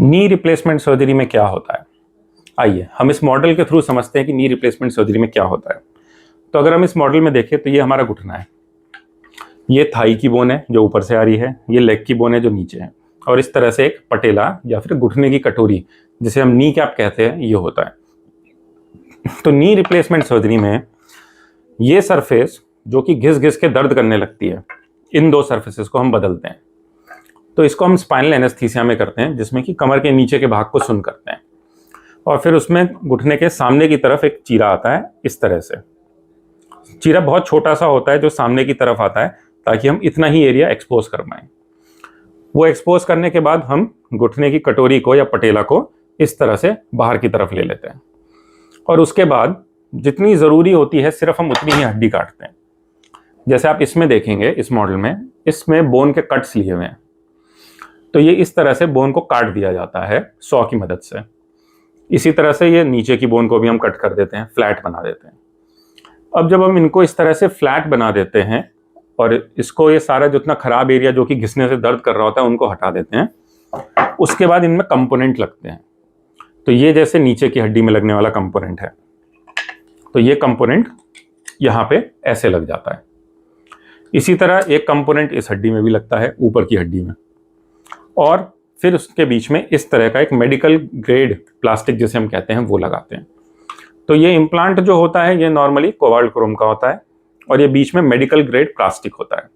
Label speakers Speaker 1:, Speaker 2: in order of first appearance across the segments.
Speaker 1: Knee replacement surgery में क्या होता है, आइए हम इस मॉडल के थ्रू समझते हैं कि नी रिप्लेसमेंट सर्जरी में क्या होता है। तो अगर हम इस मॉडल में देखें तो ये हमारा घुटना है, ये थाई की बोन है जो ऊपर से आ रही है, ये लेग की बोन है जो नीचे है, और इस तरह से एक पटेला या फिर घुटने की कटोरी जिसे हम नी कैप कहते हैं ये होता है। तो नी रिप्लेसमेंट सर्जरी में ये सरफेस जो कि घिस घिस के दर्द करने लगती है, इन दो सरफेसेस को हम बदलते हैं। तो इसको हम स्पाइनल एनेस्थीसिया में करते हैं, जिसमें कि कमर के नीचे के भाग को सुन करते हैं, और फिर उसमें घुटने के सामने की तरफ एक चीरा आता है। इस तरह से चीरा बहुत छोटा सा होता है जो सामने की तरफ आता है, ताकि हम इतना ही एरिया एक्सपोज कर पाएं। वो एक्सपोज करने के बाद हम घुटने की कटोरी को या पटेला को इस तरह से बाहर की तरफ ले लेते हैं, और उसके बाद जितनी ज़रूरी होती है सिर्फ हम उतनी ही हड्डी काटते हैं। जैसे आप इसमें देखेंगे, इस मॉडल में इसमें बोन के कट्स लिए हुए हैं, तो ये इस तरह से बोन को काट दिया जाता है सॉ की मदद से। इसी तरह से ये नीचे की बोन को भी हम कट कर देते हैं, फ्लैट बना देते हैं। अब जब हम इनको इस तरह से फ्लैट बना देते हैं और इसको ये सारा जितना खराब एरिया जो कि घिसने से दर्द कर रहा होता है उनको हटा देते हैं, उसके बाद इनमें कंपोनेंट लगते हैं। तो ये जैसे नीचे की हड्डी में लगने वाला कंपोनेंट है, तो ये कंपोनेंट यहाँ पे ऐसे लग जाता है। इसी तरह एक कंपोनेंट इस हड्डी में भी लगता है, ऊपर की हड्डी में, और फिर उसके बीच में इस तरह का एक मेडिकल ग्रेड प्लास्टिक जिसे हम कहते हैं वो लगाते हैं। तो ये इम्प्लांट जो होता है ये नॉर्मली कोबाल्ट क्रोम का होता है, और ये बीच में मेडिकल ग्रेड प्लास्टिक होता है।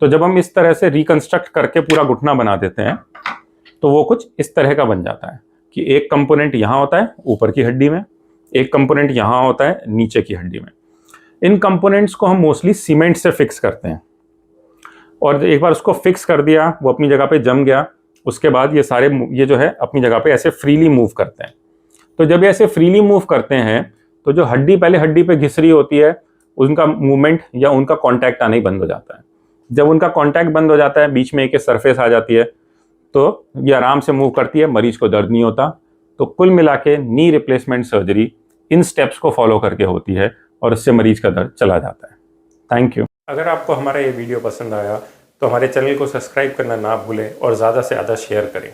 Speaker 1: तो जब हम इस तरह से रिकंस्ट्रक्ट करके पूरा घुटना बना देते हैं तो वो कुछ इस तरह का बन जाता है कि एक कंपोनेंट यहाँ होता है ऊपर की हड्डी में, एक कंपोनेंट यहाँ होता है नीचे की हड्डी में। इन कंपोनेंट्स को हम मोस्टली सीमेंट से फिक्स करते हैं, और एक बार उसको फिक्स कर दिया, वो अपनी जगह पे जम गया, उसके बाद ये जो है अपनी जगह पे ऐसे फ्रीली मूव करते हैं। तो जब ये ऐसे फ्रीली मूव करते हैं तो जो हड्डी पहले हड्डी पे घिस रही होती है उनका मूवमेंट या उनका कांटेक्ट आना ही बंद हो जाता है। जब उनका कांटेक्ट बंद हो जाता है, बीच में एक सरफेस आ जाती है, तो ये आराम से मूव करती है, मरीज को दर्द नहीं होता। तो कुल मिला के knee replacement surgery in steps को फॉलो करके होती है, और उससे मरीज का दर्द चला जाता है। Thank you. अगर आपको हमारा ये वीडियो पसंद आया तो हमारे चैनल को सब्सक्राइब करना ना भूलें और ज़्यादा से ज़्यादा शेयर करें।